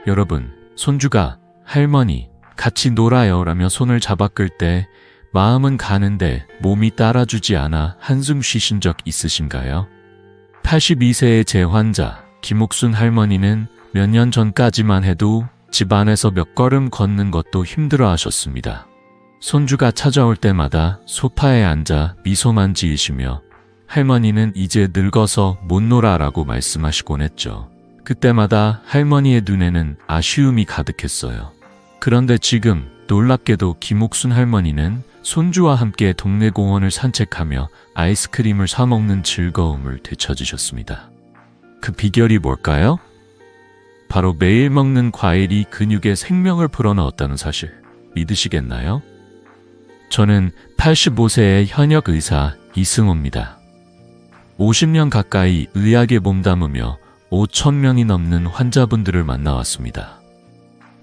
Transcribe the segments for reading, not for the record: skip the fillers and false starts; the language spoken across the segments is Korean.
여러분, 손주가 할머니 같이 놀아요 라며 손을 잡아 끌 때 마음은 가는데 몸이 따라주지 않아 한숨 쉬신 적 있으신가요? 82세의 제 환자 김옥순 할머니는 몇 년 전까지만 해도 집 안에서 몇 걸음 걷는 것도 힘들어 하셨습니다. 손주가 찾아올 때마다 소파에 앉아 미소만 지으시며 할머니는 이제 늙어서 못 놀아라고 말씀하시곤 했죠. 그때마다 할머니의 눈에는 아쉬움이 가득했어요. 그런데 지금 놀랍게도 김옥순 할머니는 손주와 함께 동네 공원을 산책하며 아이스크림을 사 먹는 즐거움을 되찾으셨습니다. 그 비결이 뭘까요? 바로 매일 먹는 과일이 근육에 생명을 불어넣었다는 사실 믿으시겠나요? 저는 85세의 현역 의사 이승호입니다. 50년 가까이 의학에 몸담으며 5,000명이 넘는 환자분들을 만나왔습니다.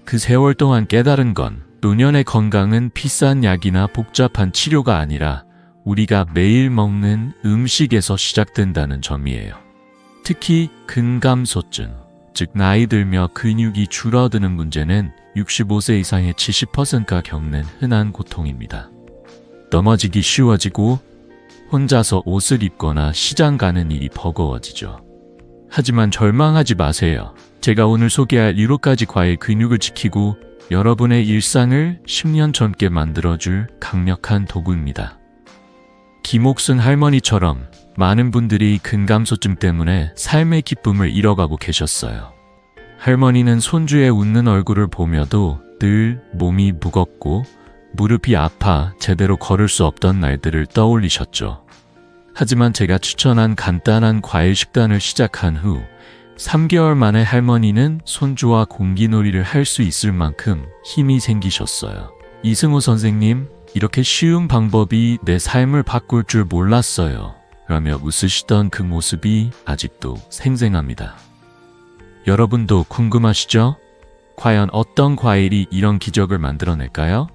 그 세월 동안 깨달은 건 노년의 건강은 비싼 약이나 복잡한 치료가 아니라 우리가 매일 먹는 음식에서 시작된다는 점이에요. 특히 근감소증, 즉 나이 들며 근육이 줄어드는 문제는 65세 이상의 70%가 겪는 흔한 고통입니다. 넘어지기 쉬워지고 혼자서 옷을 입거나 시장 가는 일이 버거워지죠. 하지만 절망하지 마세요. 제가 오늘 소개할 7가지 과일 근육을 지키고 여러분의 일상을 10년 젊게 만들어줄 강력한 도구입니다. 김옥순 할머니처럼 많은 분들이 근감소증 때문에 삶의 기쁨을 잃어가고 계셨어요. 할머니는 손주의 웃는 얼굴을 보며도 늘 몸이 무겁고 무릎이 아파 제대로 걸을 수 없던 날들을 떠올리셨죠. 하지만 제가 추천한 간단한 과일 식단을 시작한 후 3개월 만에 할머니는 손주와 공기놀이를 할 수 있을 만큼 힘이 생기셨어요. 이승호 선생님, 이렇게 쉬운 방법이 내 삶을 바꿀 줄 몰랐어요. 라며 웃으시던 그 모습이 아직도 생생합니다. 여러분도 궁금하시죠? 과연 어떤 과일이 이런 기적을 만들어낼까요?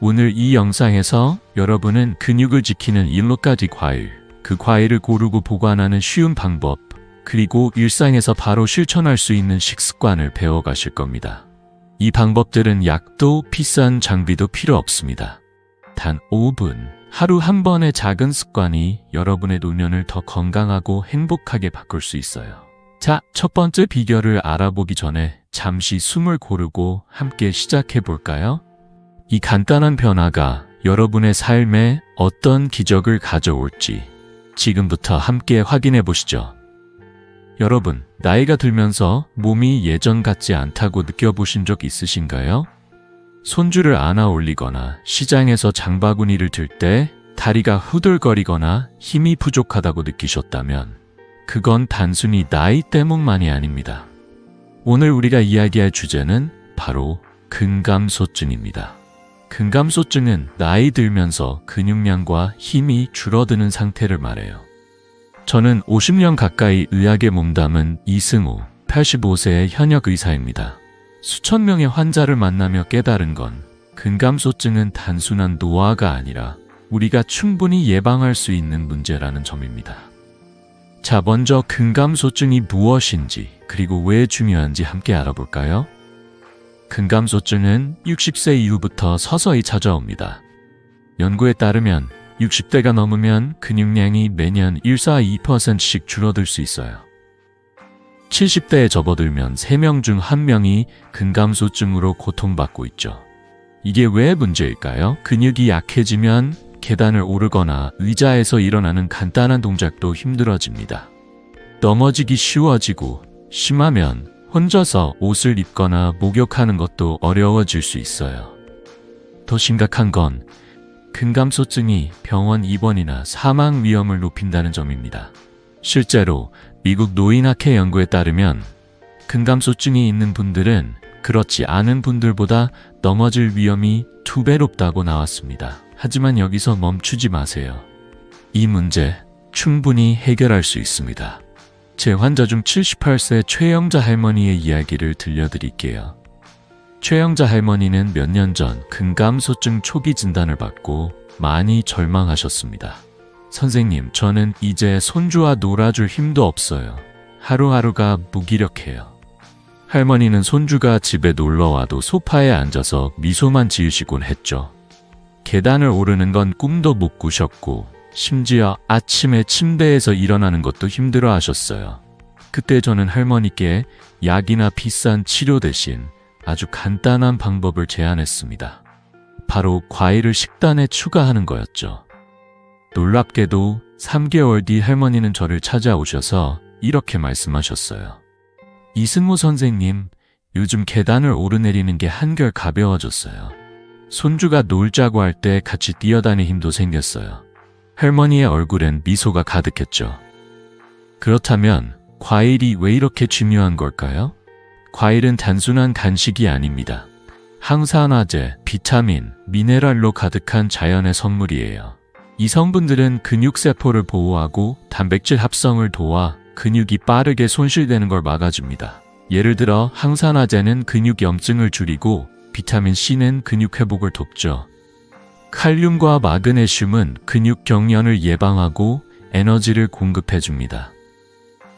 오늘 이 영상에서 여러분은 근육을 지키는 7가지 과일, 그 과일을 고르고 보관하는 쉬운 방법, 그리고 일상에서 바로 실천할 수 있는 식습관을 배워가실 겁니다. 이 방법들은 약도 비싼 장비도 필요 없습니다. 단 5분, 하루 한 번의 작은 습관이 여러분의 노년을 더 건강하고 행복하게 바꿀 수 있어요. 자, 첫 번째 비결을 알아보기 전에 잠시 숨을 고르고 함께 시작해 볼까요? 이 간단한 변화가 여러분의 삶에 어떤 기적을 가져올지 지금부터 함께 확인해 보시죠. 여러분, 나이가 들면서 몸이 예전 같지 않다고 느껴보신 적 있으신가요? 손주를 안아 올리거나 시장에서 장바구니를 들 때 다리가 후들거리거나 힘이 부족하다고 느끼셨다면 그건 단순히 나이 때문만이 아닙니다. 오늘 우리가 이야기할 주제는 바로 근감소증입니다. 근감소증은 나이 들면서 근육량과 힘이 줄어드는 상태를 말해요. 저는 50년 가까이 의학에 몸담은 이승호, 85세의 현역 의사입니다. 수천 명의 환자를 만나며 깨달은 건 근감소증은 단순한 노화가 아니라 우리가 충분히 예방할 수 있는 문제라는 점입니다. 자, 먼저 근감소증이 무엇인지 그리고 왜 중요한지 함께 알아볼까요? 근감소증은 60세 이후부터 서서히 찾아옵니다. 연구에 따르면 60대가 넘으면 근육량이 매년 1.2%씩 줄어들 수 있어요. 70대에 접어들면 3명 중 1명이 근감소증으로 고통받고 있죠. 이게 왜 문제일까요? 근육이 약해지면 계단을 오르거나 의자에서 일어나는 간단한 동작도 힘들어집니다. 넘어지기 쉬워지고 심하면 혼자서 옷을 입거나 목욕하는 것도 어려워질 수 있어요. 더 심각한 건 근감소증이 병원 입원이나 사망 위험을 높인다는 점입니다. 실제로 미국 노인학회 연구에 따르면 근감소증이 있는 분들은 그렇지 않은 분들보다 넘어질 위험이 2배 높다고 나왔습니다. 하지만 여기서 멈추지 마세요. 이 문제 충분히 해결할 수 있습니다. 제 환자 중 78세 최영자 할머니의 이야기를 들려드릴게요. 최영자 할머니는 몇 년 전 근감소증 초기 진단을 받고 많이 절망하셨습니다. 선생님, 저는 이제 손주와 놀아줄 힘도 없어요. 하루하루가 무기력해요. 할머니는 손주가 집에 놀러와도 소파에 앉아서 미소만 지으시곤 했죠. 계단을 오르는 건 꿈도 못 꾸셨고 심지어 아침에 침대에서 일어나는 것도 힘들어 하셨어요. 그때 저는 할머니께 약이나 비싼 치료 대신 아주 간단한 방법을 제안했습니다. 바로 과일을 식단에 추가하는 거였죠. 놀랍게도 3개월 뒤 할머니는 저를 찾아오셔서 이렇게 말씀하셨어요. 이승우 선생님, 요즘 계단을 오르내리는 게 한결 가벼워졌어요. 손주가 놀자고 할 때 같이 뛰어다닐 힘도 생겼어요. 할머니의 얼굴엔 미소가 가득했죠. 그렇다면 과일이 왜 이렇게 중요한 걸까요? 과일은 단순한 간식이 아닙니다. 항산화제, 비타민, 미네랄로 가득한 자연의 선물이에요. 이 성분들은 근육세포를 보호하고 단백질 합성을 도와 근육이 빠르게 손실되는 걸 막아줍니다. 예를 들어 항산화제는 근육 염증을 줄이고 비타민 C는 근육 회복을 돕죠. 칼륨과 마그네슘은 근육 경련을 예방하고 에너지를 공급해줍니다.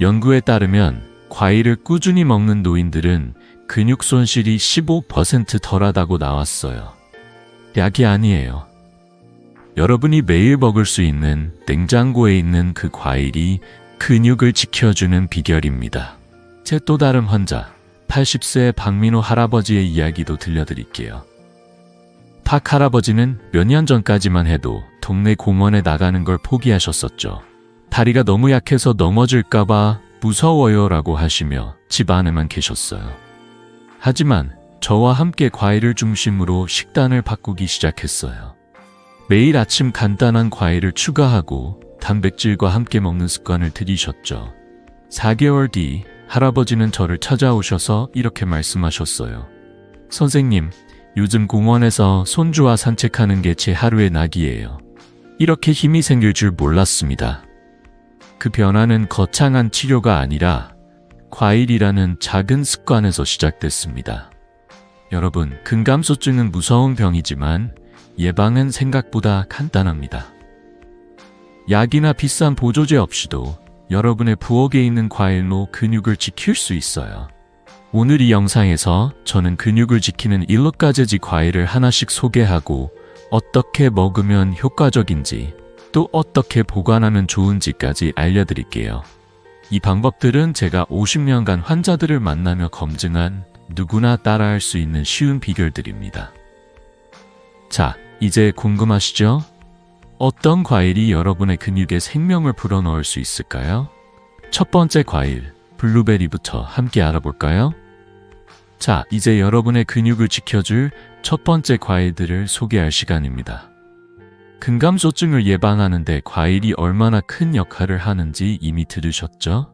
연구에 따르면 과일을 꾸준히 먹는 노인들은 근육 손실이 15% 덜하다고 나왔어요. 약이 아니에요. 여러분이 매일 먹을 수 있는 냉장고에 있는 그 과일이 근육을 지켜주는 비결입니다. 제 또 다른 환자, 80세 박민호 할아버지의 이야기도 들려드릴게요. 박 할아버지는 몇 년 전까지만 해도 동네 공원에 나가는 걸 포기하셨었죠. 다리가 너무 약해서 넘어질까봐 무서워요 라고 하시며 집 안에만 계셨어요. 하지만 저와 함께 과일을 중심으로 식단을 바꾸기 시작했어요. 매일 아침 간단한 과일을 추가하고 단백질과 함께 먹는 습관을 들이셨죠. 4개월 뒤 할아버지는 저를 찾아오셔서 이렇게 말씀하셨어요. 선생님, 요즘 공원에서 손주와 산책하는 게 제 하루의 낙이에요. 이렇게 힘이 생길 줄 몰랐습니다. 그 변화는 거창한 치료가 아니라 과일이라는 작은 습관에서 시작됐습니다. 여러분, 근감소증은 무서운 병이지만 예방은 생각보다 간단합니다. 약이나 비싼 보조제 없이도 여러분의 부엌에 있는 과일로 근육을 지킬 수 있어요. 오늘 이 영상에서 저는 근육을 지키는 7가지 과일을 하나씩 소개하고 어떻게 먹으면 효과적인지 또 어떻게 보관하면 좋은지까지 알려드릴게요. 이 방법들은 제가 50년간 환자들을 만나며 검증한 누구나 따라할 수 있는 쉬운 비결들입니다. 자, 이제 궁금하시죠? 어떤 과일이 여러분의 근육에 생명을 불어넣을 수 있을까요? 첫 번째 과일, 블루베리부터 함께 알아볼까요? 자, 이제 여러분의 근육을 지켜줄 첫 번째 과일들을 소개할 시간입니다. 근감소증을 예방하는 데 과일이 얼마나 큰 역할을 하는지 이미 들으셨죠?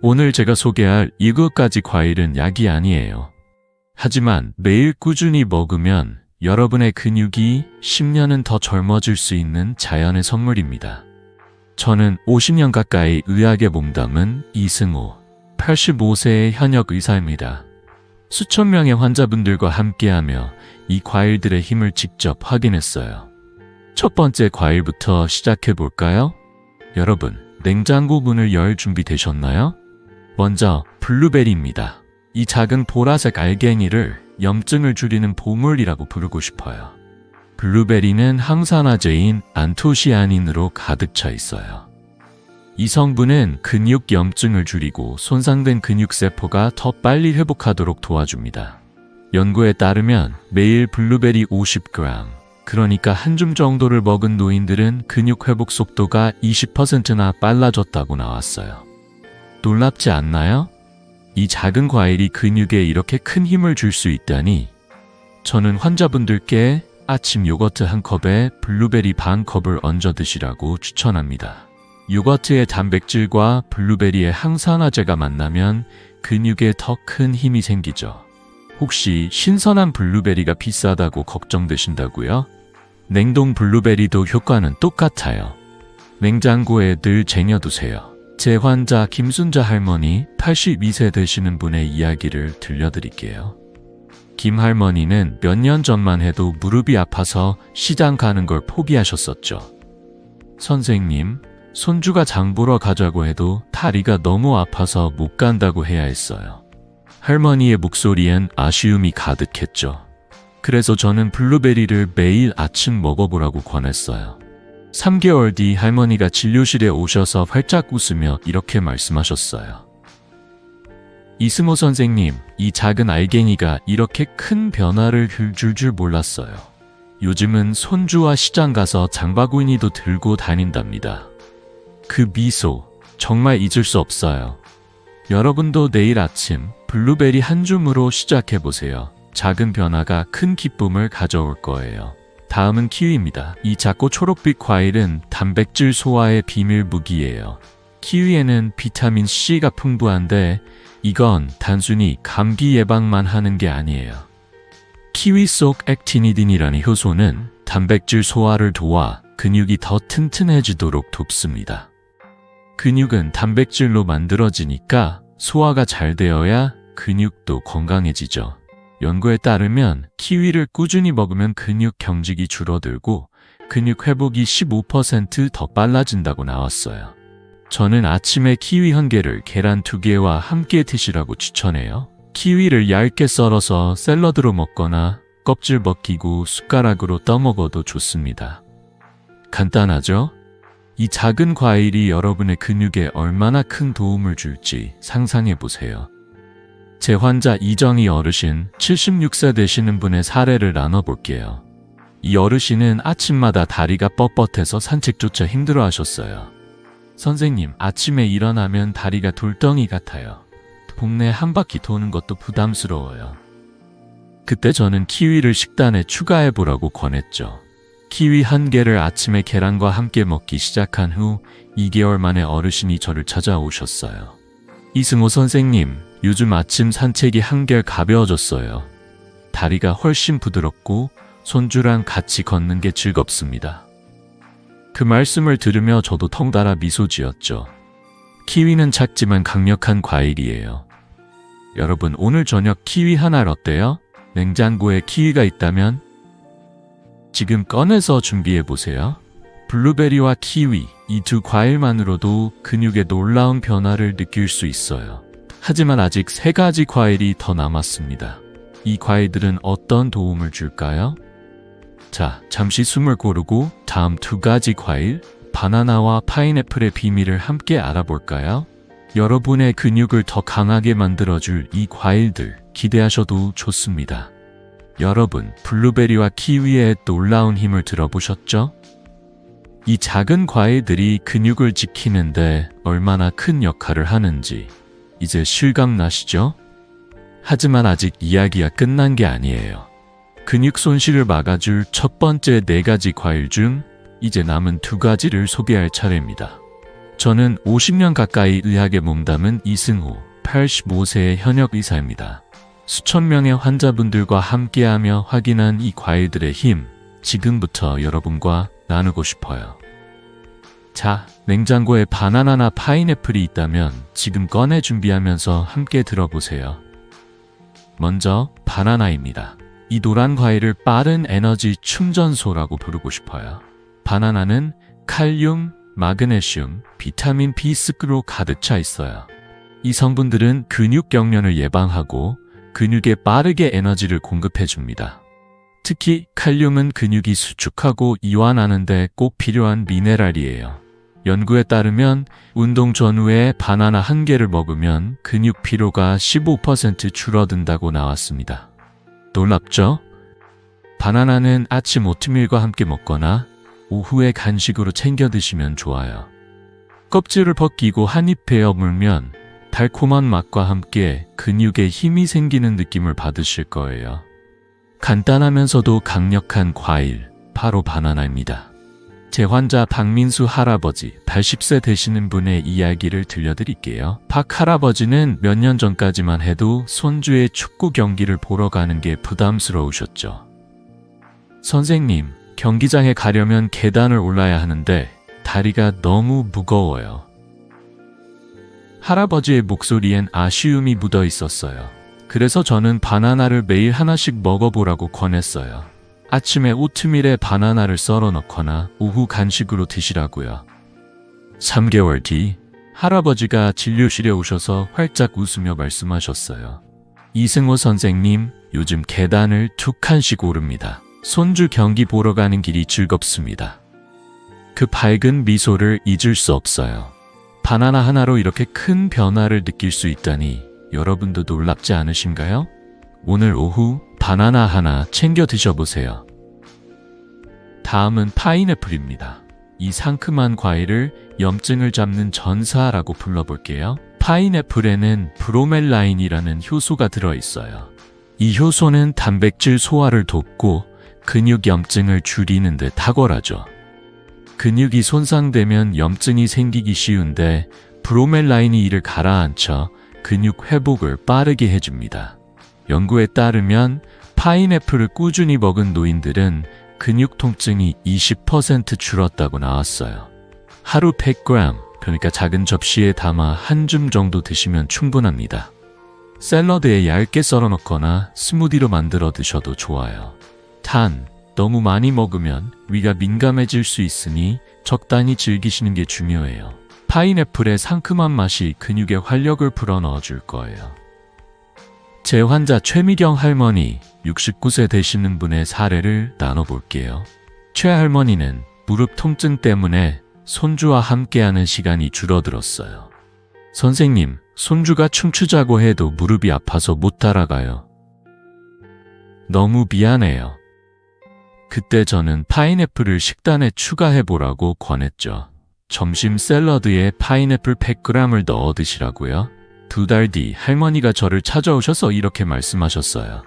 오늘 제가 소개할 7가지 과일은 약이 아니에요. 하지만 매일 꾸준히 먹으면 여러분의 근육이 10년은 더 젊어질 수 있는 자연의 선물입니다. 저는 50년 가까이 의학에 몸담은 이승우, 85세의 현역 의사입니다. 수천 명의 환자분들과 함께하며 이 과일들의 힘을 직접 확인했어요. 첫 번째 과일부터 시작해 볼까요? 여러분, 냉장고 문을 열 준비 되셨나요? 먼저 블루베리입니다. 이 작은 보라색 알갱이를 염증을 줄이는 보물이라고 부르고 싶어요. 블루베리는 항산화제인 안토시아닌으로 가득 차 있어요. 이 성분은 근육 염증을 줄이고 손상된 근육세포가 더 빨리 회복하도록 도와줍니다. 연구에 따르면 매일 블루베리 50g, 그러니까 한 줌 정도를 먹은 노인들은 근육 회복 속도가 20%나 빨라졌다고 나왔어요. 놀랍지 않나요? 이 작은 과일이 근육에 이렇게 큰 힘을 줄 수 있다니. 저는 환자분들께 아침 요거트 한 컵에 블루베리 반 컵을 얹어 드시라고 추천합니다. 요거트의 단백질과 블루베리의 항산화제가 만나면 근육에 더 큰 힘이 생기죠. 혹시 신선한 블루베리가 비싸다고 걱정되신다고요? 냉동 블루베리도 효과는 똑같아요. 냉장고에 늘 쟁여두세요. 제 환자 김순자 할머니 82세 되시는 분의 이야기를 들려드릴게요. 김 할머니는 몇 년 전만 해도 무릎이 아파서 시장 가는 걸 포기하셨었죠. 선생님, 손주가 장 보러 가자고 해도 다리가 너무 아파서 못 간다고 해야 했어요. 할머니의 목소리엔 아쉬움이 가득했죠. 그래서 저는 블루베리를 매일 아침 먹어보라고 권했어요. 3개월 뒤 할머니가 진료실에 오셔서 활짝 웃으며 이렇게 말씀하셨어요. 이승호 선생님, 이 작은 알갱이가 이렇게 큰 변화를 줄 줄 몰랐어요. 요즘은 손주와 시장 가서 장바구니도 들고 다닌답니다. 그 미소, 정말 잊을 수 없어요. 여러분도 내일 아침 블루베리 한 줌으로 시작해보세요. 작은 변화가 큰 기쁨을 가져올 거예요. 다음은 키위입니다. 이 작고 초록빛 과일은 단백질 소화의 비밀 무기예요. 키위에는 비타민 C가 풍부한데 이건 단순히 감기 예방만 하는 게 아니에요. 키위 속 액티니딘이라는 효소는 단백질 소화를 도와 근육이 더 튼튼해지도록 돕습니다. 근육은 단백질로 만들어지니까 소화가 잘 되어야 근육도 건강해지죠. 연구에 따르면 키위를 꾸준히 먹으면 근육 경직이 줄어들고 근육 회복이 15% 더 빨라진다고 나왔어요. 저는 아침에 키위 1개를 계란 2개와 함께 드시라고 추천해요. 키위를 얇게 썰어서 샐러드로 먹거나 껍질 벗기고 숟가락으로 떠먹어도 좋습니다. 간단하죠? 이 작은 과일이 여러분의 근육에 얼마나 큰 도움을 줄지 상상해 보세요. 제 환자 이정희 어르신 76세 되시는 분의 사례를 나눠볼게요. 이 어르신은 아침마다 다리가 뻣뻣해서 산책조차 힘들어 하셨어요. 선생님, 아침에 일어나면 다리가 돌덩이 같아요. 동네 한 바퀴 도는 것도 부담스러워요. 그때 저는 키위를 식단에 추가해보라고 권했죠. 키위 1개를 아침에 계란과 함께 먹기 시작한 후 2개월 만에 어르신이 저를 찾아오셨어요. 이승호 선생님, 요즘 아침 산책이 한결 가벼워졌어요. 다리가 훨씬 부드럽고 손주랑 같이 걷는 게 즐겁습니다. 그 말씀을 들으며 저도 덩달아 미소 지었죠. 키위는 작지만 강력한 과일이에요. 여러분, 오늘 저녁 키위 하나 어때요? 냉장고에 키위가 있다면 지금 꺼내서 준비해보세요. 블루베리와 키위, 이 두 과일만으로도 근육에 놀라운 변화를 느낄 수 있어요. 하지만 아직 3가지 과일이 더 남았습니다. 이 과일들은 어떤 도움을 줄까요? 자, 잠시 숨을 고르고 다음 2가지 과일, 바나나와 파인애플의 비밀을 함께 알아볼까요? 여러분의 근육을 더 강하게 만들어줄 이 과일들 기대하셔도 좋습니다. 여러분, 블루베리와 키위의 놀라운 힘을 들어보셨죠? 이 작은 과일들이 근육을 지키는데 얼마나 큰 역할을 하는지 이제 실감 나시죠? 하지만 아직 이야기가 끝난 게 아니에요. 근육 손실을 막아줄 첫 번째 4가지 과일 중 이제 남은 2가지를 소개할 차례입니다. 저는 50년 가까이 의학에 몸담은 이승호, 85세의 현역 의사입니다. 수천 명의 환자분들과 함께하며 확인한 이 과일들의 힘, 지금부터 여러분과 나누고 싶어요. 자, 냉장고에 바나나나 파인애플이 있다면 지금 꺼내 준비하면서 함께 들어보세요. 먼저 바나나입니다. 이 노란 과일을 빠른 에너지 충전소라고 부르고 싶어요. 바나나는 칼륨, 마그네슘, 비타민 B6로 가득 차 있어요. 이 성분들은 근육 경련을 예방하고 근육에 빠르게 에너지를 공급해줍니다. 특히 칼륨은 근육이 수축하고 이완하는 데 꼭 필요한 미네랄이에요. 연구에 따르면 운동 전후에 바나나 1개를 먹으면 근육 피로가 15% 줄어든다고 나왔습니다. 놀랍죠? 바나나는 아침 오트밀과 함께 먹거나 오후에 간식으로 챙겨 드시면 좋아요. 껍질을 벗기고 한 입 베어 물면 달콤한 맛과 함께 근육에 힘이 생기는 느낌을 받으실 거예요. 간단하면서도 강력한 과일, 바로 바나나입니다. 제 환자 박민수 할아버지, 80세 되시는 분의 이야기를 들려드릴게요. 박 할아버지는 몇 년 전까지만 해도 손주의 축구 경기를 보러 가는 게 부담스러우셨죠. 선생님, 경기장에 가려면 계단을 올라야 하는데 다리가 너무 무거워요. 할아버지의 목소리엔 아쉬움이 묻어 있었어요. 그래서 저는 바나나를 매일 하나씩 먹어보라고 권했어요. 아침에 오트밀에 바나나를 썰어 넣거나 오후 간식으로 드시라고요. 3개월 뒤 할아버지가 진료실에 오셔서 활짝 웃으며 말씀하셨어요. 이승호 선생님, 요즘 계단을 2칸씩 오릅니다. 손주 경기 보러 가는 길이 즐겁습니다. 그 밝은 미소를 잊을 수 없어요. 바나나 하나로 이렇게 큰 변화를 느낄 수 있다니 여러분도 놀랍지 않으신가요? 오늘 오후 바나나 하나 챙겨 드셔보세요. 다음은 파인애플입니다. 이 상큼한 과일을 염증을 잡는 전사라고 불러볼게요. 파인애플에는 브로멜라인이라는 효소가 들어있어요. 이 효소는 단백질 소화를 돕고 근육 염증을 줄이는 데 탁월하죠. 근육이 손상되면 염증이 생기기 쉬운데 브로멜라인이 이를 가라앉혀 근육 회복을 빠르게 해줍니다. 연구에 따르면 파인애플을 꾸준히 먹은 노인들은 근육 통증이 20% 줄었다고 나왔어요. 하루 100g, 그러니까 작은 접시에 담아 한 줌 정도 드시면 충분합니다. 샐러드에 얇게 썰어 넣거나 스무디로 만들어 드셔도 좋아요. 단, 너무 많이 먹으면 위가 민감해질 수 있으니 적당히 즐기시는 게 중요해요. 파인애플의 상큼한 맛이 근육에 활력을 불어넣어 줄 거예요. 제 환자 최미경 할머니, 69세 되시는 분의 사례를 나눠볼게요. 최 할머니는 무릎 통증 때문에 손주와 함께하는 시간이 줄어들었어요. 선생님, 손주가 춤추자고 해도 무릎이 아파서 못 따라가요. 너무 미안해요. 그때 저는 파인애플을 식단에 추가해보라고 권했죠. 점심 샐러드에 파인애플 100g을 넣어 드시라고요. 2달 뒤 할머니가 저를 찾아오셔서 이렇게 말씀하셨어요.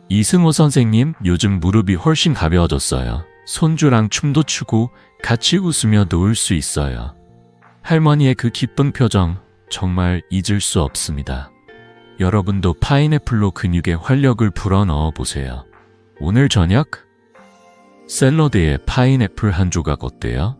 이승호 선생님, 요즘 무릎이 훨씬 가벼워졌어요. 손주랑 춤도 추고 같이 웃으며 놀 수 있어요. 할머니의 그 기쁜 표정 정말 잊을 수 없습니다. 여러분도 파인애플로 근육에 활력을 불어넣어 보세요. 오늘 저녁 샐러드에 파인애플 한 조각 어때요?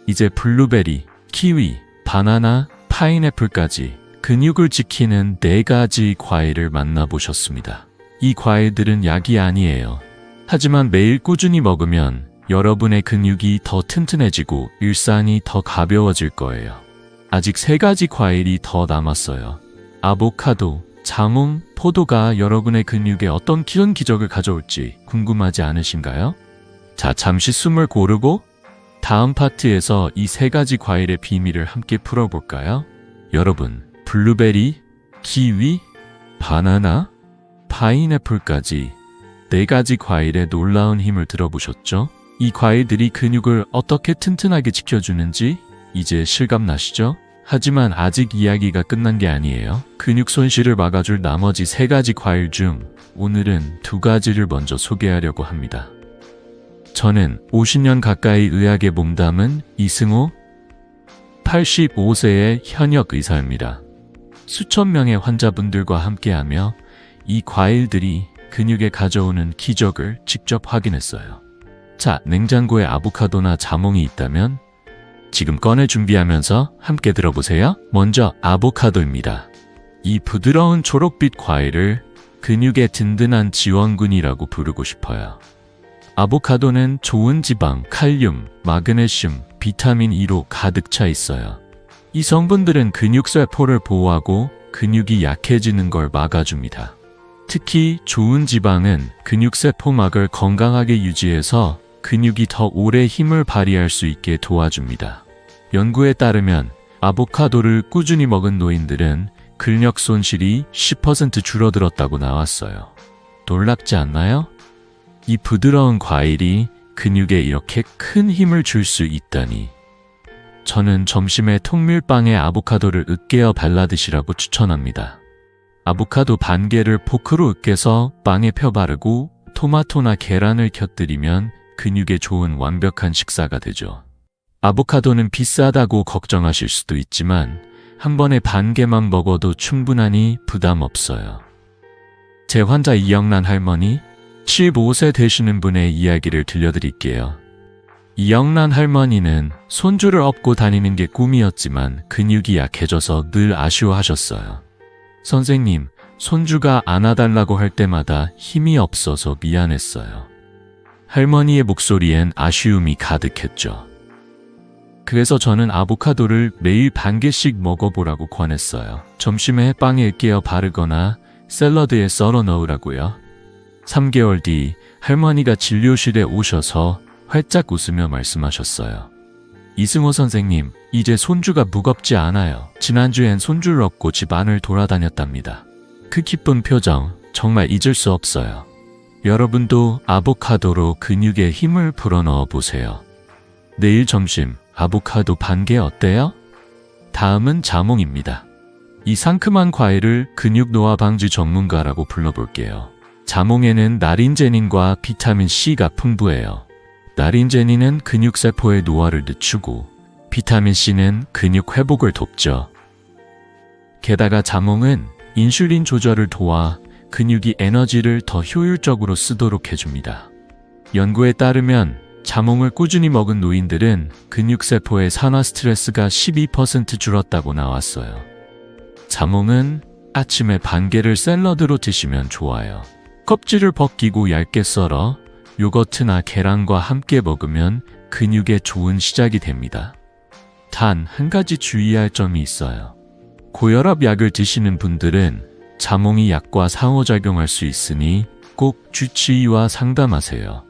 이제 블루베리, 키위, 바나나, 파인애플까지 근육을 지키는 4가지 과일을 만나보셨습니다. 이 과일들은 약이 아니에요. 하지만 매일 꾸준히 먹으면 여러분의 근육이 더 튼튼해지고 일상이 더 가벼워질 거예요. 아직 3가지 과일이 더 남았어요. 아보카도, 자몽, 포도가 여러분의 근육에 어떤 큰 기적을 가져올지 궁금하지 않으신가요? 자, 잠시 숨을 고르고 다음 파트에서 이 3가지 과일의 비밀을 함께 풀어볼까요? 여러분, 블루베리, 키위, 바나나, 파인애플까지 4가지 과일의 놀라운 힘을 들어보셨죠? 이 과일들이 근육을 어떻게 튼튼하게 지켜주는지 이제 실감나시죠? 하지만 아직 이야기가 끝난 게 아니에요. 근육 손실을 막아줄 나머지 3가지 과일 중 오늘은 2가지를 먼저 소개하려고 합니다. 저는 50년 가까이 의학에 몸담은 이승호, 85세의 현역 의사입니다. 수천 명의 환자분들과 함께하며 이 과일들이 근육에 가져오는 기적을 직접 확인했어요. 자, 냉장고에 아보카도나 자몽이 있다면 지금 꺼내 준비하면서 함께 들어보세요. 먼저 아보카도입니다. 이 부드러운 초록빛 과일을 근육의 든든한 지원군이라고 부르고 싶어요. 아보카도는 좋은 지방, 칼륨, 마그네슘, 비타민 E로 가득 차 있어요. 이 성분들은 근육세포를 보호하고 근육이 약해지는 걸 막아줍니다. 특히 좋은 지방은 근육세포막을 건강하게 유지해서 근육이 더 오래 힘을 발휘할 수 있게 도와줍니다. 연구에 따르면 아보카도를 꾸준히 먹은 노인들은 근력 손실이 10% 줄어들었다고 나왔어요. 놀랍지 않나요? 이 부드러운 과일이 근육에 이렇게 큰 힘을 줄 수 있다니. 저는 점심에 통밀빵에 아보카도를 으깨어 발라 드시라고 추천합니다. 아보카도 반 개를 포크로 으깨서 빵에 펴 바르고 토마토나 계란을 곁들이면 근육에 좋은 완벽한 식사가 되죠. 아보카도는 비싸다고 걱정하실 수도 있지만 한 번에 반 개만 먹어도 충분하니 부담 없어요. 제 환자 이영란 할머니, 75세 되시는 분의 이야기를 들려드릴게요. 이영란 할머니는 손주를 업고 다니는 게 꿈이었지만 근육이 약해져서 늘 아쉬워하셨어요. 선생님, 손주가 안아달라고 할 때마다 힘이 없어서 미안했어요. 할머니의 목소리엔 아쉬움이 가득했죠. 그래서 저는 아보카도를 매일 반 개씩 먹어보라고 권했어요. 점심에 빵에 으깨어 바르거나 샐러드에 썰어 넣으라고요. 3개월 뒤 할머니가 진료실에 오셔서 활짝 웃으며 말씀하셨어요. 이승호 선생님, 이제 손주가 무겁지 않아요. 지난주엔 손주를 업고 집 안을 돌아다녔답니다. 그 기쁜 표정 정말 잊을 수 없어요. 여러분도 아보카도로 근육에 힘을 불어넣어 보세요. 내일 점심 아보카도 반개 어때요? 다음은 자몽입니다. 이 상큼한 과일을 근육 노화 방지 전문가라고 불러볼게요. 자몽에는 나린제닌과 비타민 C가 풍부해요. 나린제닌은 근육세포의 노화를 늦추고 비타민 C는 근육 회복을 돕죠. 게다가 자몽은 인슐린 조절을 도와 근육이 에너지를 더 효율적으로 쓰도록 해줍니다. 연구에 따르면 자몽을 꾸준히 먹은 노인들은 근육세포의 산화 스트레스가 12% 줄었다고 나왔어요. 자몽은 아침에 반 개를 샐러드로 드시면 좋아요. 껍질을 벗기고 얇게 썰어 요거트나 계란과 함께 먹으면 근육에 좋은 시작이 됩니다. 단 한 가지 주의할 점이 있어요. 고혈압 약을 드시는 분들은 자몽이 약과 상호작용할 수 있으니 꼭 주치의와 상담하세요.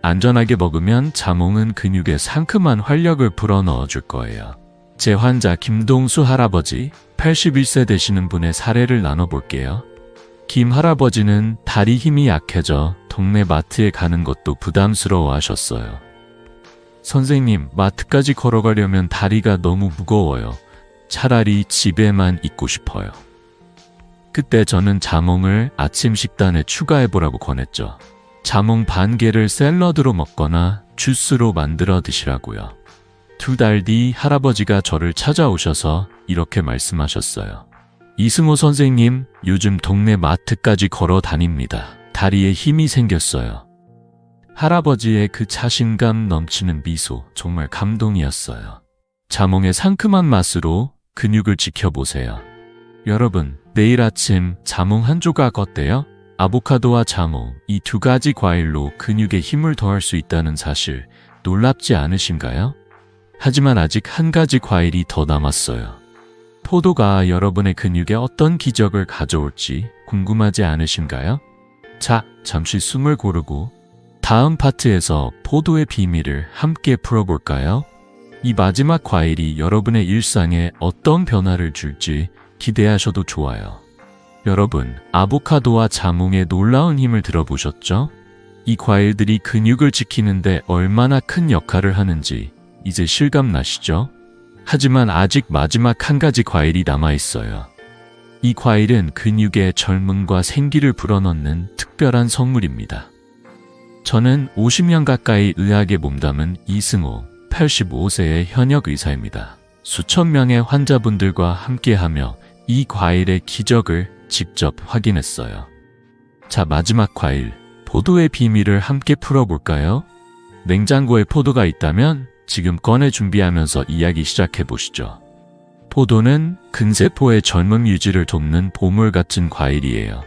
안전하게 먹으면 자몽은 근육에 상큼한 활력을 불어넣어 줄 거예요. 제 환자 김동수 할아버지 81세 되시는 분의 사례를 나눠볼게요. 김 할아버지는 다리 힘이 약해져 동네 마트에 가는 것도 부담스러워 하셨어요. 선생님, 마트까지 걸어가려면 다리가 너무 무거워요. 차라리 집에만 있고 싶어요. 그때 저는 자몽을 아침 식단에 추가해보라고 권했죠. 자몽 반 개를 샐러드로 먹거나 주스로 만들어 드시라고요. 2달 뒤 할아버지가 저를 찾아오셔서 이렇게 말씀하셨어요. 이승호 선생님, 요즘 동네 마트까지 걸어 다닙니다. 다리에 힘이 생겼어요. 할아버지의 그 자신감 넘치는 미소, 정말 감동이었어요. 자몽의 상큼한 맛으로 근육을 지켜보세요. 여러분, 내일 아침 자몽 한 조각 어때요? 아보카도와 자몽, 이 두 가지 과일로 근육에 힘을 더할 수 있다는 사실 놀랍지 않으신가요? 하지만 아직 한 가지 과일이 더 남았어요. 포도가 여러분의 근육에 어떤 기적을 가져올지 궁금하지 않으신가요? 자, 잠시 숨을 고르고 다음 파트에서 포도의 비밀을 함께 풀어볼까요? 이 마지막 과일이 여러분의 일상에 어떤 변화를 줄지 기대하셔도 좋아요. 여러분, 아보카도와 자몽의 놀라운 힘을 들어보셨죠? 이 과일들이 근육을 지키는데 얼마나 큰 역할을 하는지 이제 실감나시죠? 하지만 아직 마지막 한 가지 과일이 남아있어요. 이 과일은 근육에 젊음과 생기를 불어넣는 특별한 선물입니다. 저는 50년 가까이 의학에 몸담은 이승호, 85세의 현역 의사입니다. 수천 명의 환자분들과 함께하며 이 과일의 기적을 직접 확인했어요. 자, 마지막 과일, 포도의 비밀을 함께 풀어볼까요? 냉장고에 포도가 있다면 지금 꺼내 준비하면서 이야기 시작해 보시죠. 포도는 근세포의 젊음 유지를 돕는 보물 같은 과일이에요.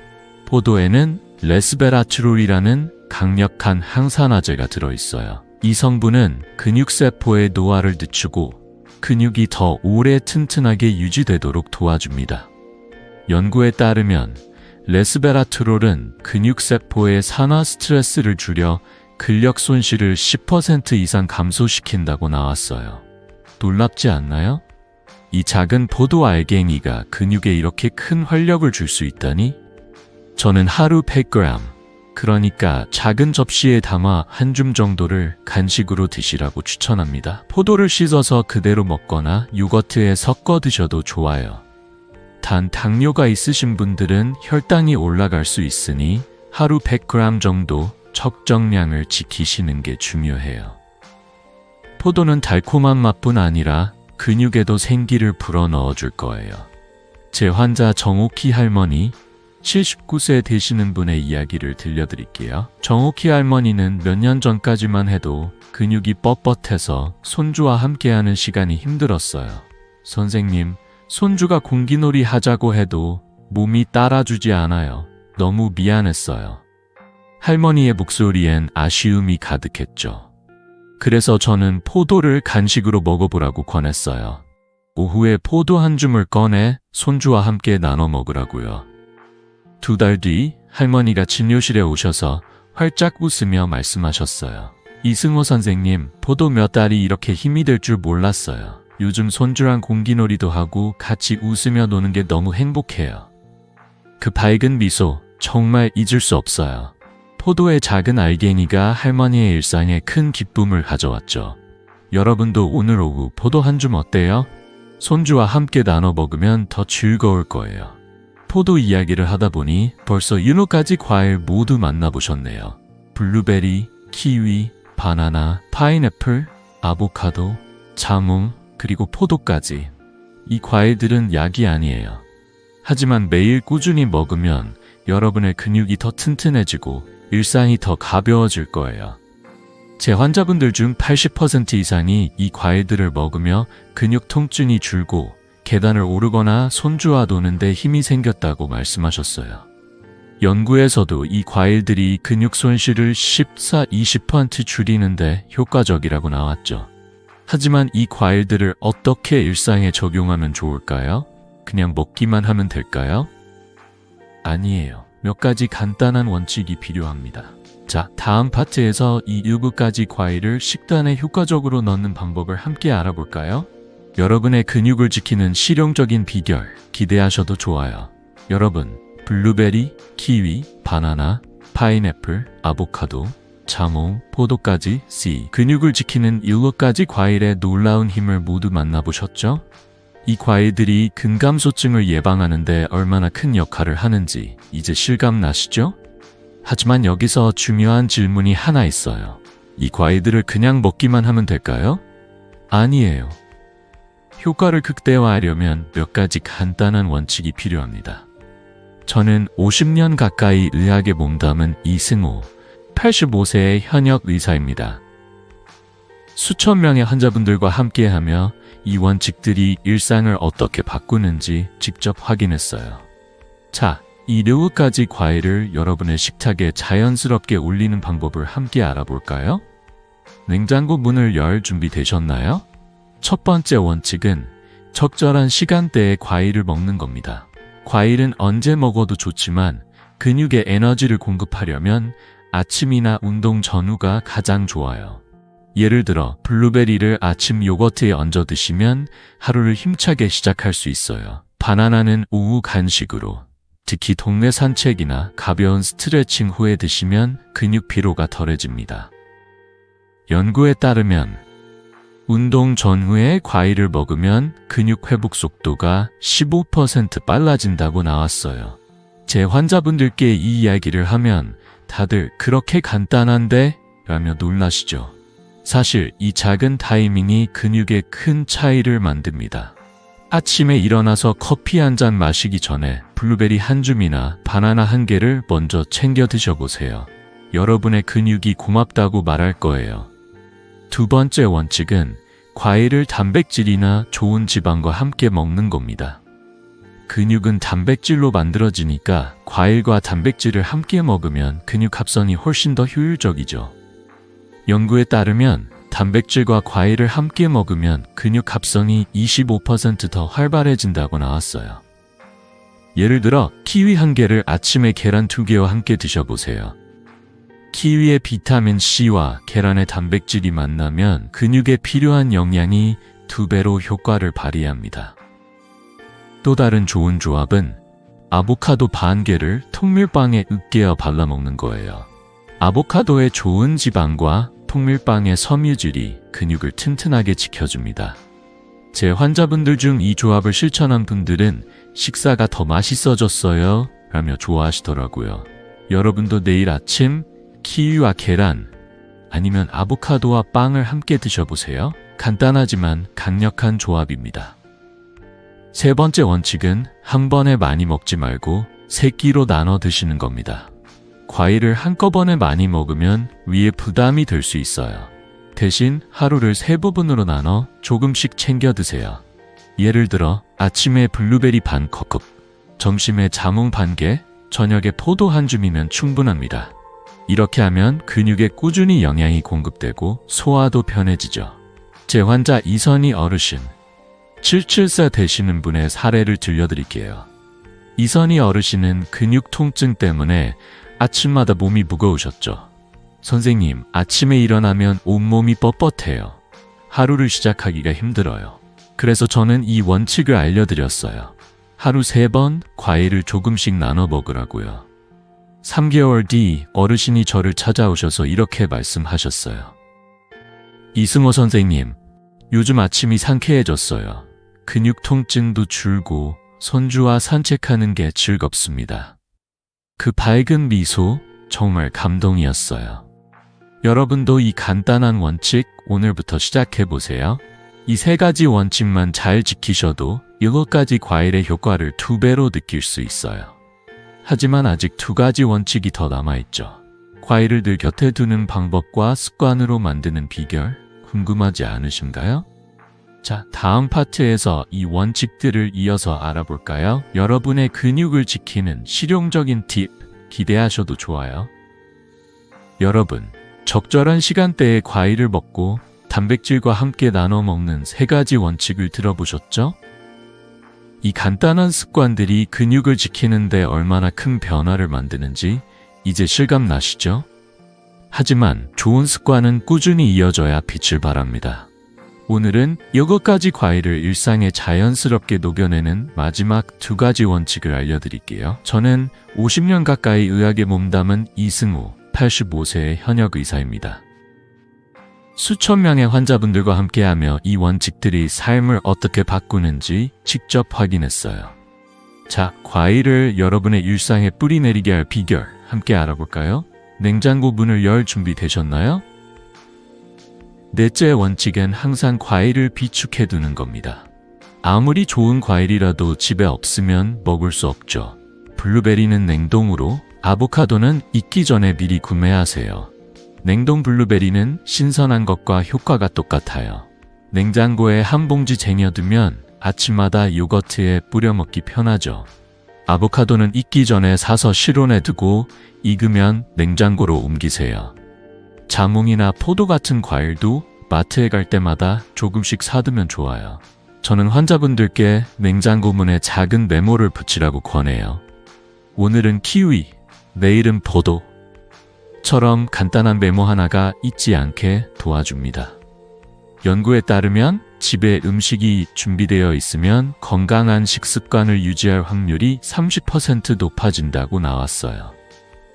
포도에는 레스베라트롤이라는 강력한 항산화제가 들어있어요. 이 성분은 근육세포의 노화를 늦추고 근육이 더 오래 튼튼하게 유지되도록 도와줍니다. 연구에 따르면 레스베라트롤은 근육세포의 산화 스트레스를 줄여 근력 손실을 10% 이상 감소시킨다고 나왔어요. 놀랍지 않나요? 이 작은 포도 알갱이가 근육에 이렇게 큰 활력을 줄 수 있다니? 저는 하루 100g, 그러니까 작은 접시에 담아 한 줌 정도를 간식으로 드시라고 추천합니다. 포도를 씻어서 그대로 먹거나 요거트에 섞어 드셔도 좋아요. 단 당뇨가 있으신 분들은 혈당이 올라갈 수 있으니 하루 100g 정도 적정량을 지키시는 게 중요해요. 포도는 달콤한 맛뿐 아니라 근육에도 생기를 불어넣어 줄 거예요. 제 환자 정옥희 할머니, 79세 되시는 분의 이야기를 들려드릴게요. 정옥희 할머니는 몇 년 전까지만 해도 근육이 뻣뻣해서 손주와 함께하는 시간이 힘들었어요. 선생님, 손주가 공기놀이 하자고 해도 몸이 따라주지 않아요. 너무 미안했어요. 할머니의 목소리엔 아쉬움이 가득했죠. 그래서 저는 포도를 간식으로 먹어보라고 권했어요. 오후에 포도 한 줌을 꺼내 손주와 함께 나눠 먹으라고요. 2달 뒤 할머니가 진료실에 오셔서 활짝 웃으며 말씀하셨어요. 이승호 선생님, 포도 몇 달이 이렇게 힘이 될 줄 몰랐어요. 요즘 손주랑 공기놀이도 하고 같이 웃으며 노는 게 너무 행복해요. 그 밝은 미소 정말 잊을 수 없어요. 포도의 작은 알갱이가 할머니의 일상에 큰 기쁨을 가져왔죠. 여러분도 오늘 오후 포도 한 줌 어때요? 손주와 함께 나눠 먹으면 더 즐거울 거예요. 포도 이야기를 하다 보니 벌써 7가지 과일 모두 만나보셨네요. 블루베리, 키위, 바나나, 파인애플, 아보카도, 자몽, 그리고 포도까지. 이 과일들은 약이 아니에요. 하지만 매일 꾸준히 먹으면 여러분의 근육이 더 튼튼해지고 일상이 더 가벼워질 거예요. 제 환자분들 중 80% 이상이 이 과일들을 먹으며 근육 통증이 줄고 계단을 오르거나 손주와 노는데 힘이 생겼다고 말씀하셨어요. 연구에서도 이 과일들이 근육 손실을 14-20% 줄이는데 효과적이라고 나왔죠. 하지만 이 과일들을 어떻게 일상에 적용하면 좋을까요? 그냥 먹기만 하면 될까요? 아니에요. 몇 가지 간단한 원칙이 필요합니다. 자, 다음 파트에서 이 7가지 과일을 식단에 효과적으로 넣는 방법을 함께 알아볼까요? 여러분의 근육을 지키는 실용적인 비결 기대하셔도 좋아요. 여러분, 블루베리, 키위, 바나나, 파인애플, 아보카도, 자몽, 포도까지 C. 근육을 지키는 7가지 과일의 놀라운 힘을 모두 만나보셨죠? 이 과일들이 근감소증을 예방하는 데 얼마나 큰 역할을 하는지 이제 실감 나시죠? 하지만 여기서 중요한 질문이 하나 있어요. 이 과일들을 그냥 먹기만 하면 될까요? 아니에요. 효과를 극대화하려면 몇 가지 간단한 원칙이 필요합니다. 저는 50년 가까이 의학에 몸담은 이승호, 85세의 현역 의사입니다. 수천 명의 환자분들과 함께하며 이 원칙들이 일상을 어떻게 바꾸는지 직접 확인했어요. 자, 이 7가지 과일을 여러분의 식탁에 자연스럽게 올리는 방법을 함께 알아볼까요? 냉장고 문을 열 준비 되셨나요? 첫 번째 원칙은 적절한 시간대에 과일을 먹는 겁니다. 과일은 언제 먹어도 좋지만 근육에 에너지를 공급하려면 아침이나 운동 전후가 가장 좋아요. 예를 들어 블루베리를 아침 요거트에 얹어 드시면 하루를 힘차게 시작할 수 있어요. 바나나는 오후 간식으로, 특히 동네 산책이나 가벼운 스트레칭 후에 드시면 근육 피로가 덜해집니다. 연구에 따르면 운동 전후에 과일을 먹으면 근육 회복 속도가 15% 빨라진다고 나왔어요. 제 환자분들께 이 이야기를 하면 다들 그렇게 간단한데? 라며 놀라시죠. 사실 이 작은 타이밍이 근육에 큰 차이를 만듭니다. 아침에 일어나서 커피 한 잔 마시기 전에 블루베리 한 줌이나 바나나 한 개를 먼저 챙겨 드셔보세요. 여러분의 근육이 고맙다고 말할 거예요. 두 번째 원칙은 과일을 단백질이나 좋은 지방과 함께 먹는 겁니다. 근육은 단백질로 만들어지니까 과일과 단백질을 함께 먹으면 근육 합선이 훨씬 더 효율적이죠. 연구에 따르면 단백질과 과일을 함께 먹으면 근육 합선이 25% 더 활발해진다고 나왔어요. 예를 들어 키위 한 개를 아침에 계란 2개와 함께 드셔보세요. 키위의 비타민 C와 계란의 단백질이 만나면 근육에 필요한 영양이 2배로 효과를 발휘합니다. 또 다른 좋은 조합은 아보카도 반 개를 통밀빵에 으깨어 발라 먹는 거예요. 아보카도의 좋은 지방과 통밀빵의 섬유질이 근육을 튼튼하게 지켜줍니다. 제 환자분들 중 이 조합을 실천한 분들은 식사가 더 맛있어졌어요 라며 좋아하시더라고요. 여러분도 내일 아침 키위와 계란 아니면 아보카도와 빵을 함께 드셔보세요. 간단하지만 강력한 조합입니다. 세 번째 원칙은 한 번에 많이 먹지 말고 3끼로 나눠 드시는 겁니다. 과일을 한꺼번에 많이 먹으면 위에 부담이 될 수 있어요. 대신 하루를 3부분으로 나눠 조금씩 챙겨 드세요. 예를 들어 아침에 블루베리 반 컵, 점심에 자몽 반 개, 저녁에 포도 한 줌이면 충분합니다. 이렇게 하면 근육에 꾸준히 영양이 공급되고 소화도 편해지죠. 제 환자 이선희 어르신, 77세 되시는 분의 사례를 들려드릴게요. 이선희 어르신은 근육 통증 때문에 아침마다 몸이 무거우셨죠. 선생님, 아침에 일어나면 온몸이 뻣뻣해요. 하루를 시작하기가 힘들어요. 그래서 저는 이 원칙을 알려드렸어요. 하루 3번 과일을 조금씩 나눠 먹으라고요. 3개월 뒤 어르신이 저를 찾아오셔서 이렇게 말씀하셨어요. 이승호 선생님, 요즘 아침이 상쾌해졌어요. 근육 통증도 줄고 손주와 산책하는 게 즐겁습니다. 그 밝은 미소 정말 감동이었어요. 여러분도 이 간단한 원칙 오늘부터 시작해보세요. 이 3가지 원칙만 잘 지키셔도 7가지 과일의 효과를 2배로 느낄 수 있어요. 하지만 아직 2가지 원칙이 더 남아있죠. 과일을 늘 곁에 두는 방법과 습관으로 만드는 비결 궁금하지 않으신가요? 자, 다음 파트에서 이 원칙들을 이어서 알아볼까요? 여러분의 근육을 지키는 실용적인 팁 기대하셔도 좋아요. 여러분, 적절한 시간대에 과일을 먹고 단백질과 함께 나눠 먹는 3가지 원칙을 들어보셨죠? 이 간단한 습관들이 근육을 지키는데 얼마나 큰 변화를 만드는지 이제 실감 나시죠? 하지만 좋은 습관은 꾸준히 이어져야 빛을 발합니다. 오늘은 7가지 과일을 일상에 자연스럽게 녹여내는 마지막 2가지 원칙을 알려드릴게요. 저는 50년 가까이 의학에 몸담은 이승우 85세의 현역 의사입니다. 수천 명의 환자분들과 함께하며 이 원칙들이 삶을 어떻게 바꾸는지 직접 확인했어요. 자, 과일을 여러분의 일상에 뿌리내리게 할 비결 함께 알아볼까요? 냉장고 문을 열 준비 되셨나요? 넷째 원칙은 항상 과일을 비축해 두는 겁니다. 아무리 좋은 과일이라도 집에 없으면 먹을 수 없죠. 블루베리는 냉동으로, 아보카도는 익기 전에 미리 구매하세요. 냉동 블루베리는 신선한 것과 효과가 똑같아요. 냉장고에 한 봉지 쟁여두면 아침마다 요거트에 뿌려 먹기 편하죠. 아보카도는 익기 전에 사서 실온에 두고 익으면 냉장고로 옮기세요. 자몽이나 포도 같은 과일도 마트에 갈 때마다 조금씩 사두면 좋아요. 저는 환자분들께 냉장고 문에 작은 메모를 붙이라고 권해요. 오늘은 키위, 내일은 포도처럼 간단한 메모 하나가 잊지 않게 도와줍니다. 연구에 따르면 집에 음식이 준비되어 있으면 건강한 식습관을 유지할 확률이 30% 높아진다고 나왔어요.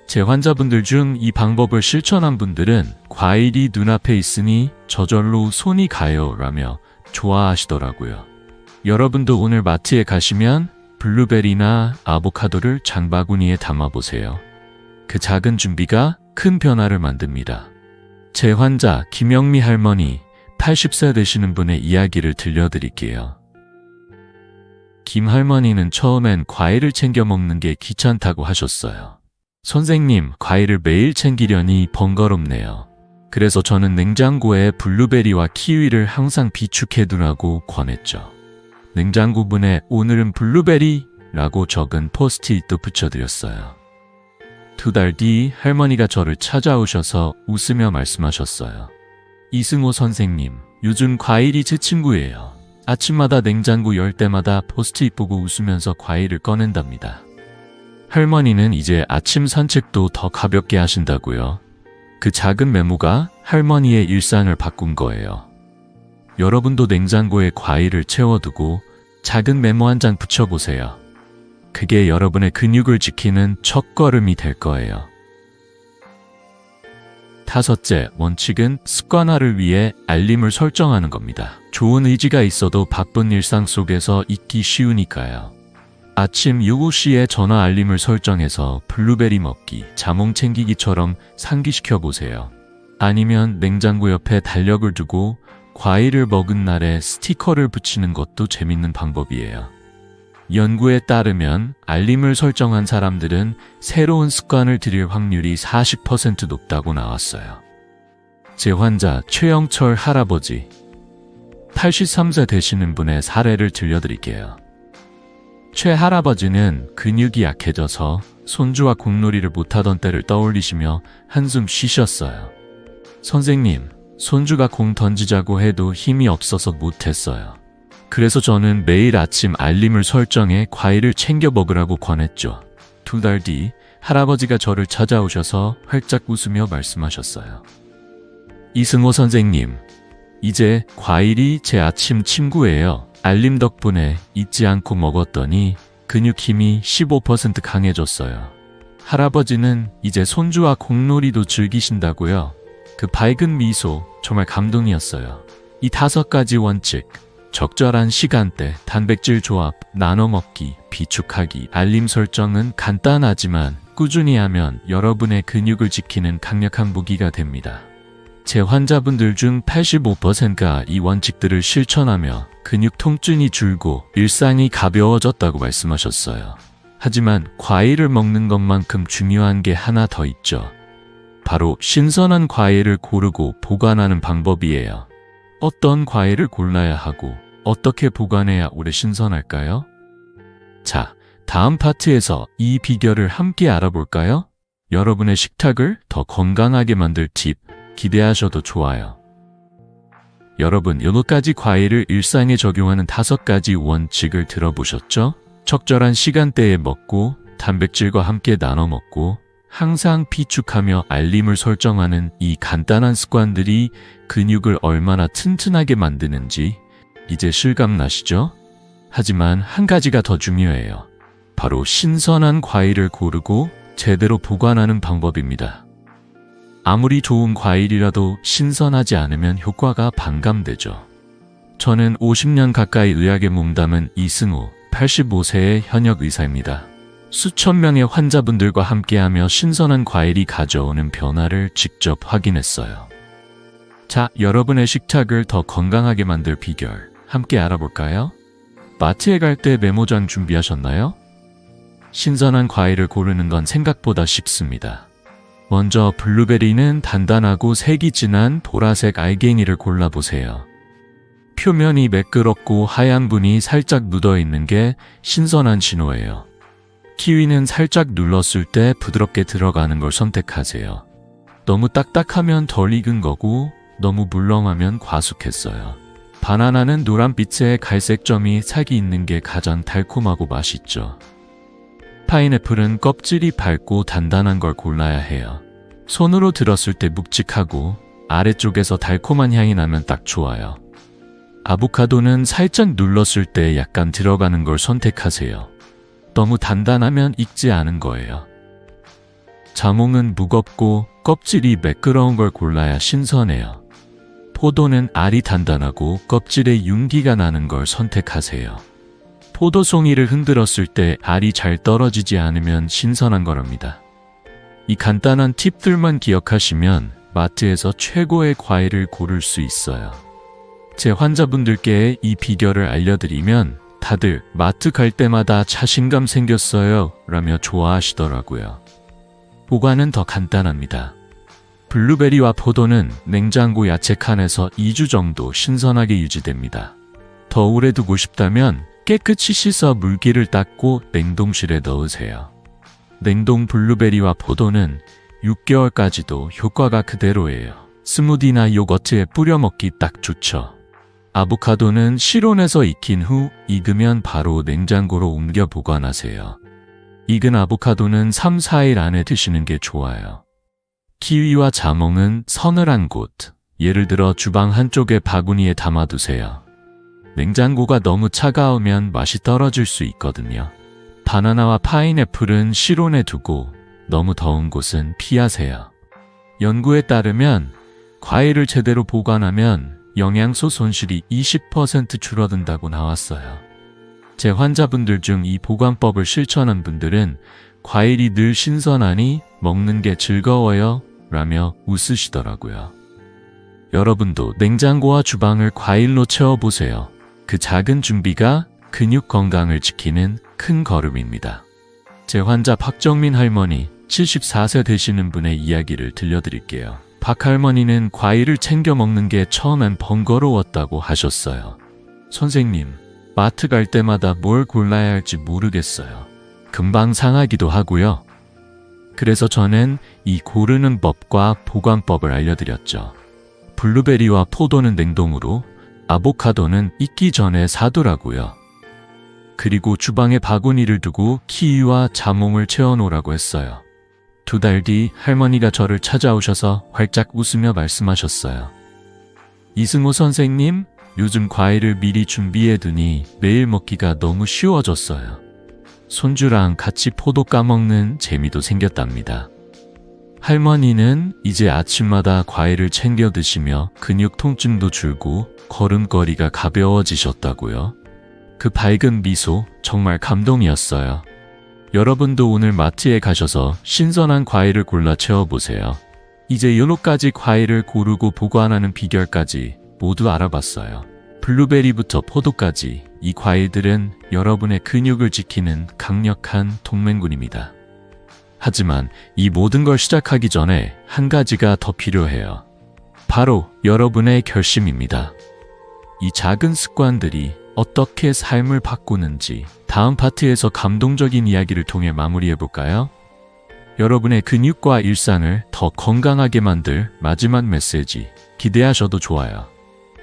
제 환자분들 중 이 방법을 실천한 분들은 과일이 눈앞에 있으니 저절로 손이 가요 라며 좋아하시더라고요. 여러분도 오늘 마트에 가시면 블루베리나 아보카도를 장바구니에 담아보세요. 그 작은 준비가 큰 변화를 만듭니다. 제 환자 김영미 할머니 80세 되시는 분의 이야기를 들려드릴게요. 김 할머니는 처음엔 과일을 챙겨 먹는 게 귀찮다고 하셨어요. 선생님, 과일을 매일 챙기려니 번거롭네요. 그래서 저는 냉장고에 블루베리와 키위를 항상 비축해 두라고 권했죠. 냉장고 문에 오늘은 블루베리라고 적은 포스트잇도 붙여드렸어요. 2달 뒤 할머니가 저를 찾아오셔서 웃으며 말씀하셨어요. 이승호 선생님, 요즘 과일이 제 친구예요. 아침마다 냉장고 열 때마다 포스트잇 보고 웃으면서 과일을 꺼낸답니다. 할머니는 이제 아침 산책도 더 가볍게 하신다고요. 그 작은 메모가 할머니의 일상을 바꾼 거예요. 여러분도 냉장고에 과일을 채워두고 작은 메모 한 장 붙여보세요. 그게 여러분의 근육을 지키는 첫걸음이 될 거예요. 5째 원칙은 습관화를 위해 알림을 설정하는 겁니다. 좋은 의지가 있어도 바쁜 일상 속에서 잊기 쉬우니까요. 아침 7시에 전화 알림을 설정해서 블루베리 먹기, 자몽 챙기기처럼 상기시켜 보세요. 아니면 냉장고 옆에 달력을 두고 과일을 먹은 날에 스티커를 붙이는 것도 재밌는 방법이에요. 연구에 따르면 알림을 설정한 사람들은 새로운 습관을 들일 확률이 40% 높다고 나왔어요. 제 환자 최영철 할아버지 83세 되시는 분의 사례를 들려드릴게요. 최 할아버지는 근육이 약해져서 손주와 공놀이를 못하던 때를 떠올리시며 한숨 쉬셨어요. 선생님, 손주가 공 던지자고 해도 힘이 없어서 못했어요. 그래서 저는 매일 아침 알림을 설정해 과일을 챙겨 먹으라고 권했죠. 2달 뒤 할아버지가 저를 찾아오셔서 활짝 웃으며 말씀하셨어요. 이승호 선생님, 이제 과일이 제 아침 친구예요. 알림 덕분에 잊지 않고 먹었더니 근육 힘이 15% 강해졌어요. 할아버지는 이제 손주와 공놀이도 즐기신다고요. 그 밝은 미소 정말 감동이었어요. 이 5가지 원칙, 적절한 시간대, 단백질 조합, 나눠 먹기, 비축하기, 알림 설정은 간단하지만 꾸준히 하면 여러분의 근육을 지키는 강력한 무기가 됩니다. 제 환자분들 중 85%가 이 원칙들을 실천하며 근육 통증이 줄고 일상이 가벼워졌다고 말씀하셨어요. 하지만 과일을 먹는 것만큼 중요한 게 하나 더 있죠. 바로 신선한 과일을 고르고 보관하는 방법이에요. 어떤 과일을 골라야 하고 어떻게 보관해야 오래 신선할까요? 자, 다음 파트에서 이 비결을 함께 알아볼까요? 여러분의 식탁을 더 건강하게 만들 팁 기대하셔도 좋아요. 여러분, 8가지 과일을 일상에 적용하는 5가지 원칙을 들어보셨죠? 적절한 시간대에 먹고 단백질과 함께 나눠 먹고 항상 비축하며 알림을 설정하는 이 간단한 습관들이 근육을 얼마나 튼튼하게 만드는지 이제 실감나시죠? 하지만 한 가지가 더 중요해요. 바로 신선한 과일을 고르고 제대로 보관하는 방법입니다. 아무리 좋은 과일이라도 신선하지 않으면 효과가 반감되죠. 저는 50년 가까이 의학에 몸담은 이승호, 85세의 현역 의사입니다. 수천 명의 환자분들과 함께하며 신선한 과일이 가져오는 변화를 직접 확인했어요. 자, 여러분의 식탁을 더 건강하게 만들 비결 함께 알아볼까요? 마트에 갈 때 메모장 준비하셨나요? 신선한 과일을 고르는 건 생각보다 쉽습니다. 먼저 블루베리는 단단하고 색이 진한 보라색 알갱이를 골라보세요. 표면이 매끄럽고 하얀 분이 살짝 묻어있는 게 신선한 신호예요. 키위는 살짝 눌렀을 때 부드럽게 들어가는 걸 선택하세요. 너무 딱딱하면 덜 익은 거고 너무 물렁하면 과숙했어요. 바나나는 노란빛에 갈색 점이 살기 있는 게 가장 달콤하고 맛있죠. 파인애플은 껍질이 밝고 단단한 걸 골라야 해요. 손으로 들었을 때 묵직하고 아래쪽에서 달콤한 향이 나면 딱 좋아요. 아보카도는 살짝 눌렀을 때 약간 들어가는 걸 선택하세요. 너무 단단하면 익지 않은 거예요. 자몽은 무겁고 껍질이 매끄러운 걸 골라야 신선해요. 포도는 알이 단단하고 껍질에 윤기가 나는 걸 선택하세요. 포도송이를 흔들었을 때 알이 잘 떨어지지 않으면 신선한 거랍니다. 이 간단한 팁들만 기억하시면 마트에서 최고의 과일을 고를 수 있어요. 제 환자분들께 이 비결을 알려드리면 다들 마트 갈 때마다 자신감 생겼어요 라며 좋아하시더라고요. 보관은 더 간단합니다. 블루베리와 포도는 냉장고 야채 칸에서 2주 정도 신선하게 유지됩니다. 더 오래 두고 싶다면 깨끗이 씻어 물기를 닦고 냉동실에 넣으세요. 냉동 블루베리와 포도는 6개월까지도 효과가 그대로예요. 스무디나 요거트에 뿌려 먹기 딱 좋죠. 아보카도는 실온에서 익힌 후 익으면 바로 냉장고로 옮겨 보관하세요. 익은 아보카도는 3, 4일 안에 드시는 게 좋아요. 키위와 자몽은 서늘한 곳, 예를 들어 주방 한쪽에 바구니에 담아두세요. 냉장고가 너무 차가우면 맛이 떨어질 수 있거든요. 바나나와 파인애플은 실온에 두고 너무 더운 곳은 피하세요. 연구에 따르면 과일을 제대로 보관하면 영양소 손실이 20% 줄어든다고 나왔어요. 제 환자분들 중 이 보관법을 실천한 분들은 과일이 늘 신선하니 먹는 게 즐거워요 라며 웃으시더라고요. 여러분도 냉장고와 주방을 과일로 채워보세요. 그 작은 준비가 근육 건강을 지키는 큰 걸음입니다. 제 환자 박정민 할머니 74세 되시는 분의 이야기를 들려드릴게요. 박 할머니는 과일을 챙겨 먹는 게 처음엔 번거로웠다고 하셨어요. 선생님, 마트 갈 때마다 뭘 골라야 할지 모르겠어요. 금방 상하기도 하고요. 그래서 저는 이 고르는 법과 보관법을 알려드렸죠. 블루베리와 포도는 냉동으로, 아보카도는 익기 전에 사두라고요. 그리고 주방에 바구니를 두고 키위와 자몽을 채워놓으라고 했어요. 2달 뒤 할머니가 저를 찾아오셔서 활짝 웃으며 말씀하셨어요. 이승호 선생님, 요즘 과일을 미리 준비해두니 매일 먹기가 너무 쉬워졌어요. 손주랑 같이 포도 까먹는 재미도 생겼답니다. 할머니는 이제 아침마다 과일을 챙겨 드시며 근육 통증도 줄고 걸음걸이가 가벼워지셨다고요. 그 밝은 미소 정말 감동이었어요. 여러분도 오늘 마트에 가셔서 신선한 과일을 골라 채워보세요. 이제 요노까지 과일을 고르고 보관하는 비결까지 모두 알아봤어요. 블루베리부터 포도까지 이 과일들은 여러분의 근육을 지키는 강력한 동맹군입니다. 하지만 이 모든 걸 시작하기 전에 한 가지가 더 필요해요. 바로 여러분의 결심입니다. 이 작은 습관들이 어떻게 삶을 바꾸는지 다음 파트에서 감동적인 이야기를 통해 마무리해볼까요? 여러분의 근육과 일상을 더 건강하게 만들 마지막 메시지 기대하셔도 좋아요.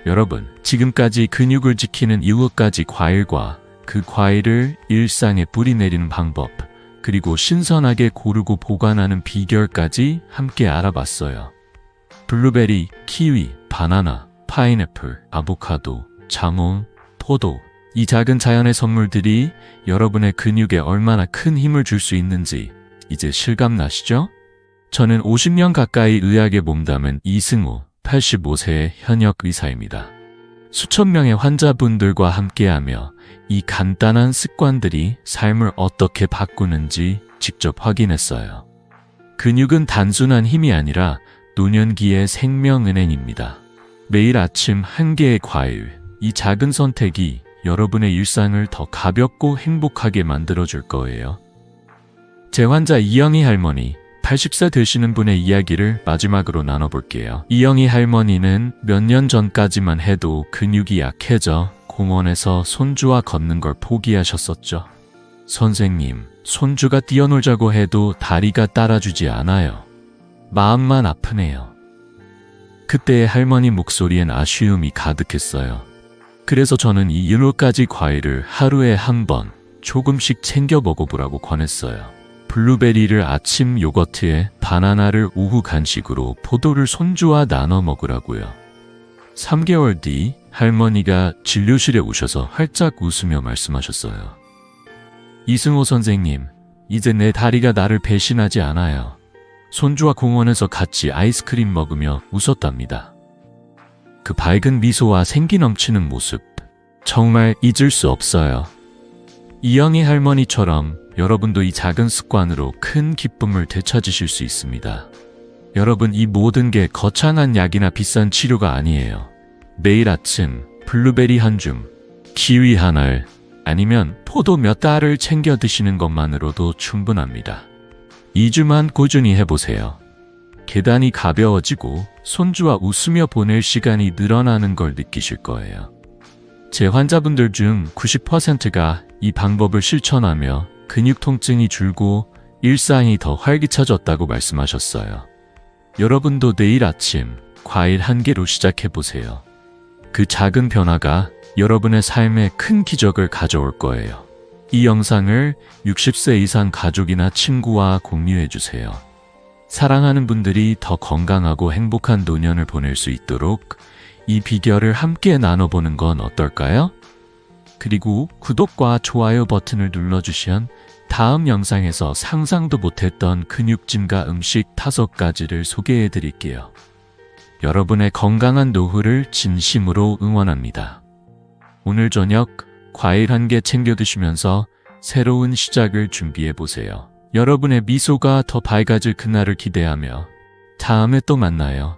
여러분, 지금까지 근육을 지키는 7가지 과일과 그 과일을 일상에 뿌리내리는 방법, 그리고 신선하게 고르고 보관하는 비결까지 함께 알아봤어요. 블루베리, 키위, 바나나, 파인애플, 아보카도, 자몽, 포도, 이 작은 자연의 선물들이 여러분의 근육에 얼마나 큰 힘을 줄 수 있는지 이제 실감나시죠? 저는 50년 가까이 의학에 몸담은 이승호, 85세의 현역 의사입니다. 수천 명의 환자분들과 함께하며 이 간단한 습관들이 삶을 어떻게 바꾸는지 직접 확인했어요. 근육은 단순한 힘이 아니라 노년기의 생명은행입니다. 매일 아침 한 개의 과일, 이 작은 선택이 여러분의 일상을 더 가볍고 행복하게 만들어줄 거예요. 제 환자 이영희 할머니, 80세 되시는 분의 이야기를 마지막으로 나눠볼게요. 이영희 할머니는 몇 년 전까지만 해도 근육이 약해져 공원에서 손주와 걷는 걸 포기하셨었죠. 선생님, 손주가 뛰어놀자고 해도 다리가 따라주지 않아요. 마음만 아프네요. 그때의 할머니 목소리엔 아쉬움이 가득했어요. 그래서 저는 이 7가지 과일을 하루에 한 번 조금씩 챙겨 먹어보라고 권했어요. 블루베리를 아침 요거트에, 바나나를 오후 간식으로, 포도를 손주와 나눠 먹으라고요. 3개월 뒤 할머니가 진료실에 오셔서 활짝 웃으며 말씀하셨어요. 이승호 선생님, 이제 내 다리가 나를 배신하지 않아요. 손주와 공원에서 같이 아이스크림 먹으며 웃었답니다. 그 밝은 미소와 생기 넘치는 모습, 정말 잊을 수 없어요. 이영희 할머니처럼 여러분도 이 작은 습관으로 큰 기쁨을 되찾으실 수 있습니다. 여러분, 이 모든 게 거창한 약이나 비싼 치료가 아니에요. 매일 아침 블루베리 한 줌, 키위 한 알, 아니면 포도 몇 알을 챙겨 드시는 것만으로도 충분합니다. 2주만 꾸준히 해보세요. 계단이 가벼워지고 손주와 웃으며 보낼 시간이 늘어나는 걸 느끼실 거예요. 제 환자분들 중 90%가 이 방법을 실천하며 근육 통증이 줄고 일상이 더 활기차졌다고 말씀하셨어요. 여러분도 내일 아침 과일 한 개로 시작해보세요. 그 작은 변화가 여러분의 삶에 큰 기적을 가져올 거예요. 이 영상을 60세 이상 가족이나 친구와 공유해주세요. 사랑하는 분들이 더 건강하고 행복한 노년을 보낼 수 있도록 이 비결을 함께 나눠보는 건 어떨까요? 그리고 구독과 좋아요 버튼을 눌러주시면 다음 영상에서 상상도 못했던 근육짐과 음식 5가지를 소개해드릴게요. 여러분의 건강한 노후를 진심으로 응원합니다. 오늘 저녁 과일 한 개 챙겨 드시면서 새로운 시작을 준비해보세요. 여러분의 미소가 더 밝아질 그날을 기대하며 다음에 또 만나요.